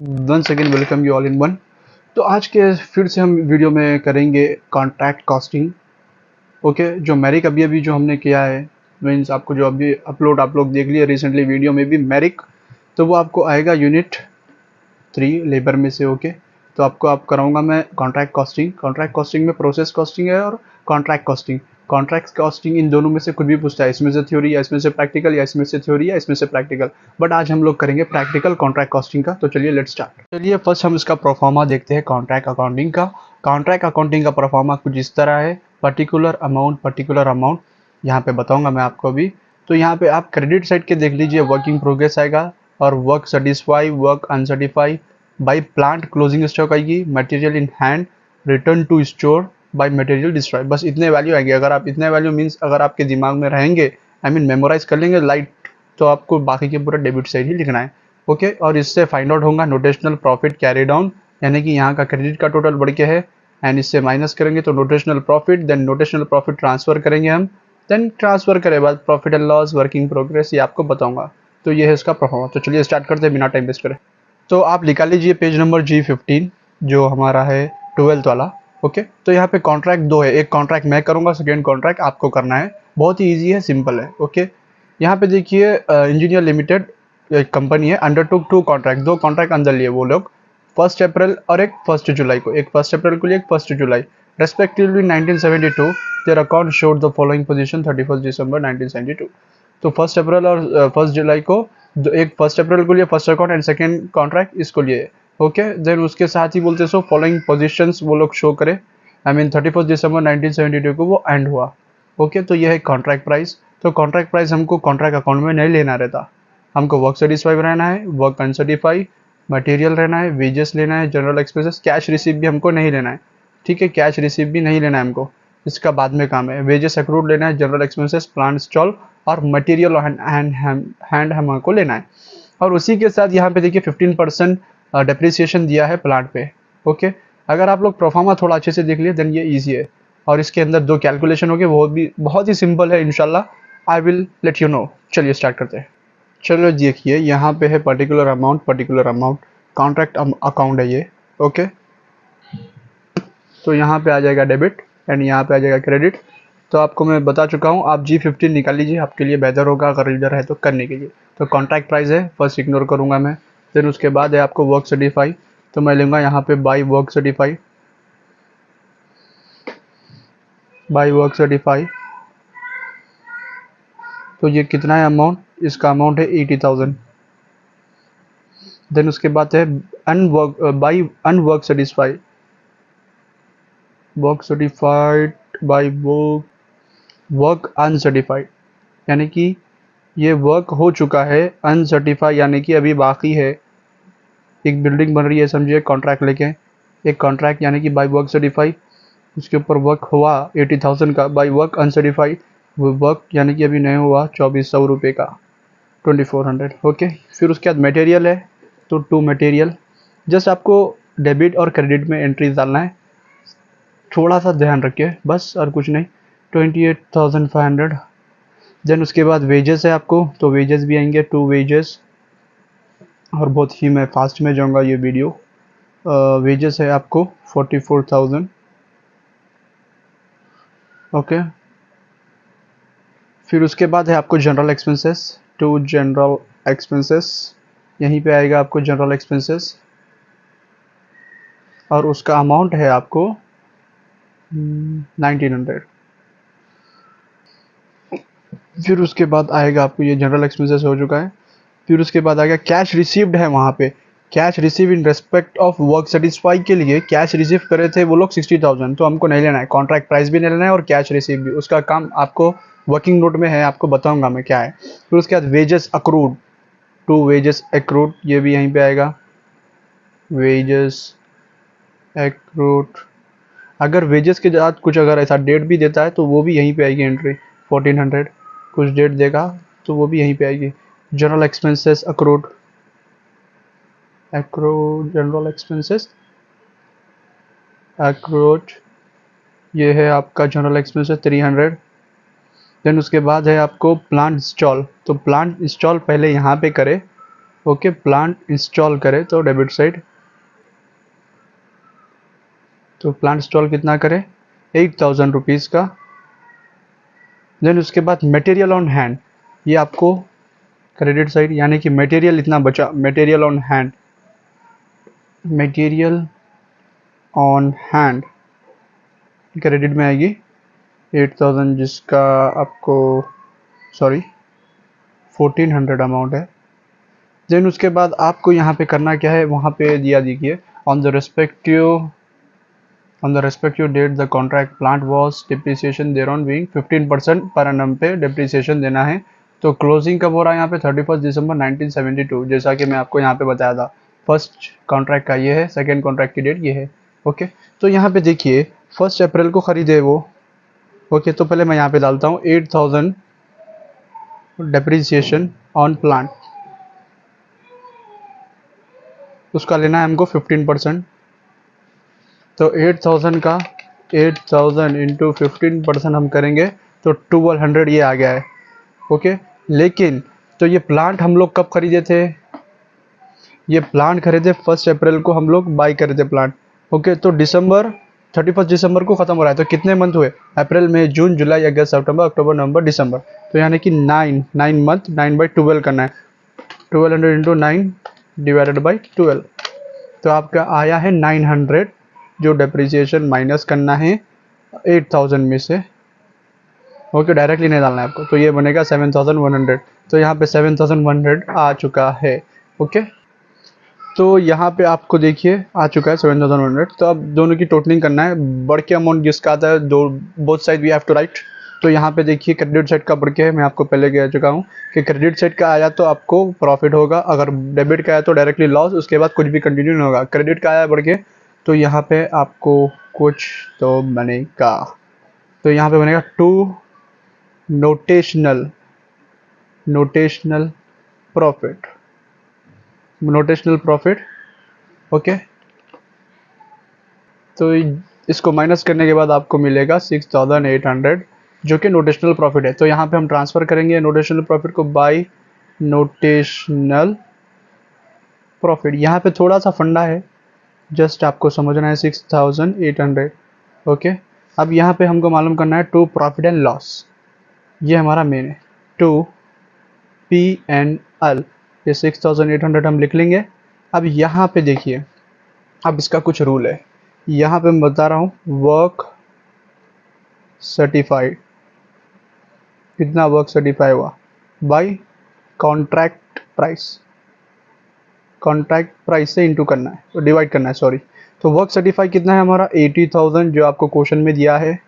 Once again welcome you all in one. तो आज के फिर से हम वीडियो में करेंगे कॉन्ट्रैक्ट कॉस्टिंग। ओके, जो मैरिक अभी अभी जो हमने किया है, मीन्स आपको जो अभी अपलोड आप लोग देख लिया रिसेंटली वीडियो में भी मैरिक, तो वो आपको आएगा यूनिट 3 लेबर में से। ओके, तो आपको कराऊंगा मैं कॉन्ट्रैक्ट कॉस्टिंग। कॉन्ट्रैक्ट कॉस्टिंग में प्रोसेस कॉस्टिंग है और कॉन्ट्रैक्ट कॉस्टिंग। कॉन्ट्रैक्ट कॉस्टिंग इन दोनों में से कुछ भी पूछता है, इसमें से थ्योरी या इसमें से प्रैक्टिकल, या इसमें से थ्योरी या इसमें से प्रैक्टिकल। बट आज हम लोग करेंगे प्रैक्टिकल कॉन्ट्रैक्ट कॉस्टिंग का। तो चलिए लेट्स स्टार्ट। चलिए फर्स्ट हम इसका प्रोफार्मा देखते हैं कॉन्ट्रैक्ट अकाउंटिंग का। कॉन्ट्रैक्ट अकाउंटिंग का प्रोफार्मा कुछ इस तरह है। पर्टिकुलर अमाउंट यहाँ पे बताऊंगा मैं आपको अभी। तो यहाँ पे आप क्रेडिट साइड के देख लीजिए, वर्किंग प्रोग्रेस आएगा और work certified, work uncertified, by plant closing stock आएगी, material in hand, return to store, by material destroy. बस इतने वैल्यू आएंगे। अगर आप इतने वैल्यू मीन्स अगर आपके दिमाग में रहेंगे, आई मीन मेमोराइज कर लेंगे लाइट, तो आपको बाकी के पूरा डेबिट साइड ही लिखना है। ओके, और इससे फाइंड आउट होगा नोटेशनल प्रॉफिट कैरी डाउन, यानी कि यहाँ का क्रेडिट का टोटल बढ़ के है एंड इससे माइनस करेंगे तो notational profit, then notational profit transfer करेंगे हम, देन ट्रांसफर करे बाद profit and loss, working progress, ये आपको बताऊंगा। तो ये है इसका परफॉर्मेंस। तो चलिए स्टार्ट करते हैं बिना टाइम वेस्ट करें। तो आप निकाल लीजिए पेज नंबर G15 जो हमारा है 12th वाला। ओके, तो यहाँ पे कॉन्ट्रैक्ट दो है, एक कॉन्ट्रैक्ट मैं करूँगा, सेकेंड कॉन्ट्रैक्ट आपको करना है। बहुत ही ईजी है, सिंपल है। ओके, यहाँ पे देखिए इंजीनियर लिमिटेड एक कंपनी है, अंडरटुक टू कॉन्ट्रैक्ट, दो कॉन्ट्रैक्ट अंदर लिए वो लोग, 1 अप्रैल और एक 1 जुलाई को, एक 1 अप्रैल को लिए, एक 1 July respectively 1972। Their account showed the following position 31 December 1972। तो 1 अप्रैल और 1 जुलाई को एक 1 अप्रैल को लिए first account and second contract इसको लिए। ओके, देन उसके साथ ही बोलते सो फॉलोइंग पोजीशंस वो लोग शो करे, आई मीन 31 दिसंबर 1972 को वो एंड हुआ। ओके, तो यह है कॉन्ट्रैक्ट प्राइस। तो कॉन्ट्रैक्ट प्राइस हमको कॉन्ट्रैक्ट अकाउंट में नहीं लेना रहता, हमको वर्क सर्टिस्फाई रहना है, वर्क अनसर्टिफाई, मटेरियल रहना है, वेजेस लेना है, जनरल एक्सपेंसेस, कैश रिसीव भी हमको नहीं लेना है। ठीक है, कैश रिसीव भी नहीं लेना है हमको, इसका बाद में काम है। वेजेस अक्रूड लेना है, जनरल एक्सपेंसेस, प्लांट स्टॉल और मटेरियल हैंड हमको लेना है। और उसी के साथ यहाँ पे देखिए 15% डेप्रिसिएशन दिया है प्लांट पे। ओके, अगर आप लोग प्रोफार्मा थोड़ा अच्छे से देख लिए देन ये ईजी है। और इसके अंदर दो कैलकुलेशन हो गए, वो भी बहुत ही सिंपल है, इंशाल्लाह I will let you know. चलिए स्टार्ट करते हैं। चलो देखिए, यहाँ पे है पर्टिकुलर अमाउंट कॉन्ट्रैक्ट अकाउंट है ये। ओके, तो यहाँ पे आ जाएगा डेबिट एंड यहाँ पे आ जाएगा क्रेडिट। तो आपको मैं बता चुका हूँ, आप G15 निकाल लीजिए, आपके लिए बेहतर होगा अगर इधर है तो करने के लिए। तो कॉन्ट्रैक्ट प्राइस है, फर्स्ट इग्नोर करूँगा मैं। देन उसके बाद है आपको वर्क सर्टिफाई, तो मैं लूँगा यहाँ पे बाई वर्क सर्टिफाई। तो ये कितना है अमाउंट, इसका अमाउंट है 80,000। देन उसके बाद है by unwork satisfy, work certified by work uncertified, यानी कि ये वर्क हो चुका है, अनसर्टिफाई यानी कि अभी बाकी है। एक बिल्डिंग बन रही है समझिए कॉन्ट्रैक्ट लेके, एक कॉन्ट्रैक्ट यानी कि बाई वर्क सर्टिफाई, उसके ऊपर वर्क हुआ 80,000 का, बाई वर्क अनसर्टिफाई वो वर्क यानी कि अभी नहीं हुआ 2400 रुपये का, 2400। ओके, फिर उसके बाद मटेरियल है, तो टू मटेरियल। जस्ट आपको डेबिट और क्रेडिट में एंट्रीज डालना है, थोड़ा सा ध्यान रखिए बस और कुछ नहीं। 28,500। देन उसके बाद वेजेस है आपको, तो वेजेस भी आएंगे, टू वेजेस। और बहुत ही मैं फास्ट में जाऊंगा ये वीडियो। वेजेस है आपको 44,000। ओके, फिर उसके बाद है आपको general expenses, to general expenses, यहीं पे आएगा आपको जनरल एक्सपेंसेस और उसका अमाउंट है आपको 1900। फिर उसके बाद आएगा आपको, ये जनरल एक्सपेंसेस हो चुका है। फिर उसके बाद आएगा कैश रिसीव्ड है, वहाँ पे cash receive in respect of work satisfy के लिए कैश रिसीव करे थे वो लोग 60,000, तो हमको नहीं लेना है, कॉन्ट्रैक्ट प्राइस भी नहीं लेना है और कैश रिसीव भी, उसका काम आपको वर्किंग नोट में है, आपको बताऊंगा मैं क्या है। फिर उसके बाद wages accrued, to wages accrued, ये भी यहीं पे आएगा, वेजेस एक्रूड। अगर वेजेस के साथ कुछ अगर ऐसा डेट भी देता है तो वो भी यहीं पे आएगी एंट्री, 1400 कुछ डेट देगा तो वो भी यहीं पे आएगी। General expenses accrued, general expenses accrued, ये है आपका जनरल एक्सपेंसेस 300। देन उसके बाद है आपको प्लांट इंस्टॉल, तो प्लांट इंस्टॉल पहले यहाँ पे करे, ओके, प्लांट इंस्टॉल करें तो डेबिट साइड, तो प्लांट इंस्टॉल कितना करें 8000 रुपीज़ का। देन उसके बाद मटेरियल ऑन हैंड, ये आपको क्रेडिट साइड, यानी कि मटेरियल इतना बचा, material on hand, material on hand credit में आएगी 8000, जिसका आपको सॉरी 1400 अमाउंट है। देन उसके बाद आपको यहाँ पे करना क्या है, वहाँ पे दिया देखिए on the respective date the contract plant was depreciation thereon being 15% per annum पे डिप्रिसिएशन देना है। तो क्लोजिंग कब हो रहा है यहाँ पे 31 दिसंबर 1972, जैसा कि मैं आपको यहाँ पे बताया था। फर्स्ट कॉन्ट्रैक्ट का ये है, सेकेंड कॉन्ट्रैक्ट की डेट ये है। ओके, तो यहाँ पे देखिए 1 अप्रैल को खरीदे वो। ओके, तो पहले मैं यहाँ पे डालता हूँ 8000 डिप्रिसिएशन ऑन प्लांट, उसका लेना है हमको 15%। तो 8000 इंटू 15% हम करेंगे तो 1200 ये आ गया है। ओके, लेकिन तो ये प्लांट हम लोग कब खरीदे थे, ये प्लांट खरीदे 1 अप्रैल को हम लोग बाई करे थे प्लांट। ओके, तो 31 दिसंबर को ख़त्म हो रहा है। तो कितने मंथ हुए, अप्रैल मई जून जुलाई अगस्त सितंबर अक्टूबर नवंबर दिसंबर, तो यानी कि 9 मंथ, 9/12 करना है। 1200 इंटू 9 डिवाइडेड बाई 12, तो आपका आया है 900, जो डेप्रिसिएशन माइनस करना है 8000 में से। ओके, डायरेक्टली नहीं डालना है आपको, तो ये बनेगा 7100। तो यहाँ पे 7100 आ चुका है। ओके, तो यहाँ पे आपको देखिए आ चुका है 7100। तो अब दोनों की टोटलिंग करना है, बढ़ के अमाउंट जिसका आता है दो, both side we have to write. तो यहाँ पे देखिए क्रेडिट साइड का बढ़ के मैं आपको पहले कह चुका हूँ कि क्रेडिट साइड का आया तो आपको प्रॉफिट होगा, अगर डेबिट का आया तो डायरेक्टली लॉस, उसके बाद कुछ भी कंटिन्यू नहीं होगा। क्रेडिट का आया बढ़ के तो यहाँ पे आपको कुछ तो बनेगा, तो यहाँ पे बनेगा 2 नोटेशनल प्रॉफिट। ओके, तो इसको माइनस करने के बाद आपको मिलेगा 6800, जो कि नोटेशनल प्रॉफिट है। तो यहाँ पे हम ट्रांसफ़र करेंगे नोटेशनल प्रॉफिट को बाय नोटेशनल प्रॉफिट। यहाँ पे थोड़ा सा फंडा है, जस्ट आपको समझना है 6800। ओके, अब यहाँ पे हमको मालूम करना है टू प्रॉफिट एंड लॉस, ये हमारा मेन है, टू P&L, ये 6800 हम लिख लेंगे। अब यहाँ पे देखिए, अब इसका कुछ रूल है, यहाँ पे मैं बता रहा हूँ वर्क सर्टिफाइड, कितना वर्क सर्टिफाई हुआ बाय कॉन्ट्रैक्ट प्राइस से इंटू करना है, तो डिवाइड करना है, सॉरी। तो वर्क सर्टिफाई कितना है हमारा 80,000, जो आपको क्वेश्चन में दिया है,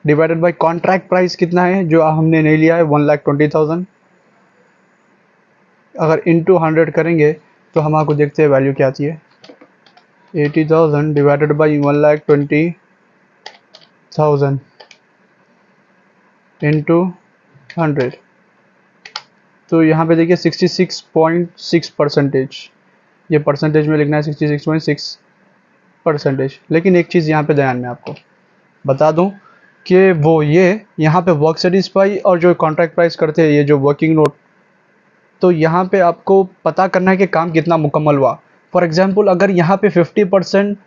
डिवाइडेड बाय कॉन्ट्रैक्ट प्राइस कितना है जो हमने नहीं लिया है 1,20,000। अगर इंटू 100 करेंगे तो हम आपको देखते हैं वैल्यू क्या आती है, 80,000 डिवाइडेड बाई 1,20,000 इंटू 100, तो यहाँ पे देखिए 66.6%, ये परसेंटेज में लिखना है 66.6%। लेकिन एक चीज़ यहाँ पे ध्यान में आपको बता दूँ कि वो ये यहाँ पे वर्क सेटिस्फाई और जो कॉन्ट्रैक्ट प्राइस करते हैं, ये जो वर्किंग नोट, तो यहाँ पे आपको पता करना है कि काम कितना मुकम्मल हुआ। फॉर एग्जांपल अगर यहाँ पे 50%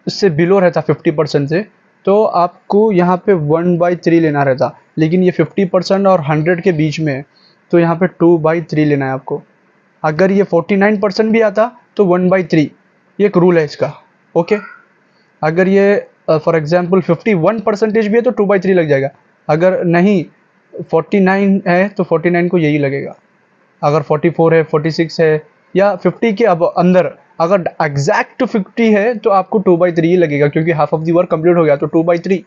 से बिलो रहता 50% से, तो आपको यहाँ पे 1/3 लेना रहता, लेकिन ये 50% और 100 के बीच में है, तो यहाँ पे 2/3 लेना है आपको। अगर ये 49% भी आता तो 1/3, ये एक रूल है इसका। ओके, अगर ये फॉर एग्जांपल 51% भी है तो 2/3 लग जाएगा, अगर नहीं 49 है तो 49 को यही लगेगा, अगर 44 है, 46 है या 50 के अब अंदर अगर एग्जैक्ट 50 है तो आपको 2/3 ही लगेगा, क्योंकि half of the work complete हो गया तो 2/3।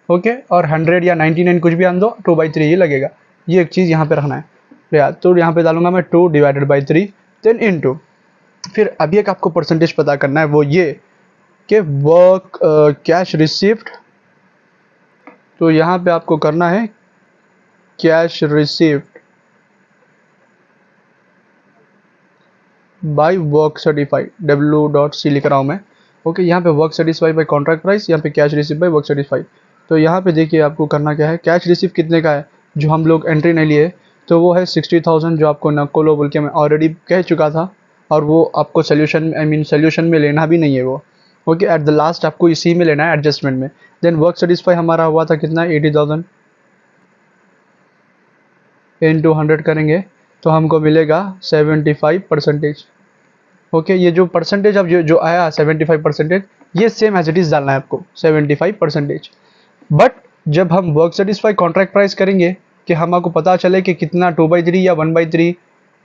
ओके, और 100 या 99 कुछ भी आन दो 2/3 ही लगेगा, ये एक चीज़ यहाँ पे रखना है। तो यहाँ पे डालूंगा मैं 2 डिवाइडेड बाई 3 देन इनटू, फिर अभी एक आपको परसेंटेज पता करना है, वो ये कि वर्क कैश रिसीव्ड, तो यहाँ पे आपको करना है cash received by work certified, W.C लिख रहा हूँ मैं। ओके, यहाँ पे work certified by contract price, यहाँ पे cash receive by work certified. तो यहाँ पे देखिए आपको करना क्या है, कैश रिसीव कितने का है जो हम लोग एंट्री नहीं लिए, तो वो है 60,000 जो आपको नको लो बोल के मैं ऑलरेडी कह चुका था, और वो आपको सोल्यूशन में लेना भी नहीं है वो। ओके, एट द लास्ट आपको इसी में लेना है, एडजस्टमेंट में। देन वर्क सेटिस्फाई हमारा हुआ था कितना, 80,000 into 100 करेंगे तो हमको मिलेगा 75%। ओके, ये जो परसेंटेज अब जो आया 75%, ये सेम एज इट इज़ डालना है आपको 75%। बट जब हम वर्क सेटिस्फाई कॉन्ट्रैक्ट प्राइस करेंगे कि हमको पता चले कि कितना 2/3 या 1/3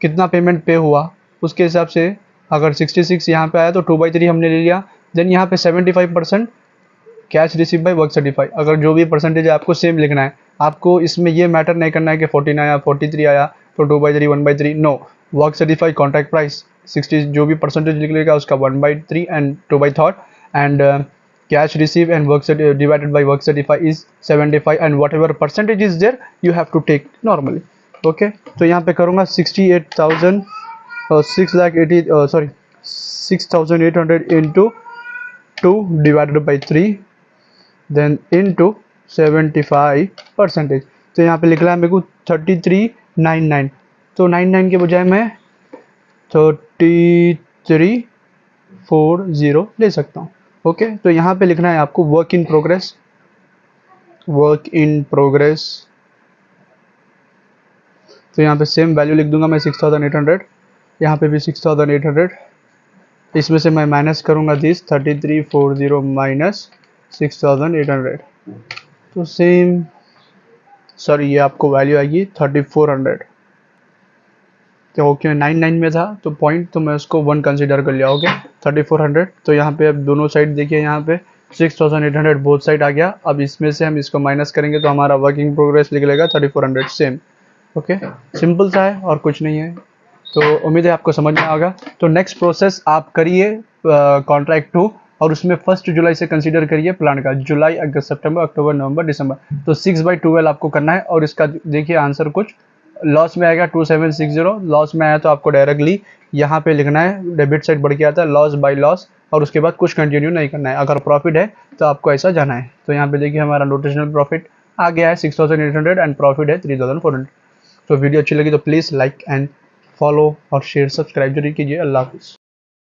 कितना पेमेंट पे हुआ, उसके हिसाब से अगर 66 यहाँ पे आया तो 2/3 हमने ले लिया। देन यहाँ पे 75% cash receive by work certify, अगर जो भी परसेंटेज है आपको सेम लिखना है। आपको इसमें ये मैटर नहीं करना है कि 14 आया 43 आया तो 2/3 1/3, no. Work certify contract price 60 जो भी परसेंटेज निकलेगा उसका 1/3 and 2/3, and cash receive and divided by work certify is 75, and whatever percentage is there you have to take normally. Okay, तो यहाँ पे करूँगा 68,000 6,800 into 2 divided by 3 then into 75%। तो यहाँ पे लिख रहा है मेरे को 3399, तो 99 के बजाय मैं 3340 ले सकता हूँ। ओके, तो यहाँ पे लिखना है आपको वर्क इन प्रोग्रेस। तो यहाँ पे सेम वैल्यू लिख दूंगा मैं 6,800, यहाँ पे भी 6,800। इसमें से मैं माइनस करूँगा दिस 3340 माइनस 6,800, तो सेम सॉरी ये आपको वैल्यू आएगी 3,400। तो ओके 99 में था तो पॉइंट, तो मैं उसको 1 कंसीडर कर लिया। ओके 3,400। तो यहाँ पे अब दोनों साइड देखिए, यहाँ पे 6,800 बोथ साइड आ गया। अब इसमें से हम इसको माइनस करेंगे तो हमारा वर्किंग प्रोग्रेस निकलेगा 3,400 सेम। ओके, सिंपल सा है और कुछ नहीं है। तो उम्मीद है आपको समझ में आएगा। तो नेक्स्ट प्रोसेस आप करिए कॉन्ट्रैक्ट 2, और उसमें 1 जुलाई से कंसीडर करिए प्लान का, जुलाई अगस्त सितंबर अक्टूबर नवंबर दिसंबर। तो 6/12 आपको करना है, और इसका देखिए आंसर कुछ लॉस में आएगा 2760। लॉस में आया तो आपको डायरेक्टली यहाँ पे लिखना है, डेबिट साइड बढ़ के आता है लॉस बाय लॉस, और उसके बाद कुछ कंटिन्यू नहीं करना है। अगर प्रॉफिट है तो आपको ऐसा जाना है। तो यहाँ पे देखिए हमारा नोटेशनल प्रॉफिट आ गया है 6,800 एंड प्रॉफिट है 3,400। तो वीडियो अच्छी लगी तो प्लीज़ लाइक एंड फॉलो और शेयर सब्सक्राइब जरूर कीजिए। अल्लाह हाफिज़।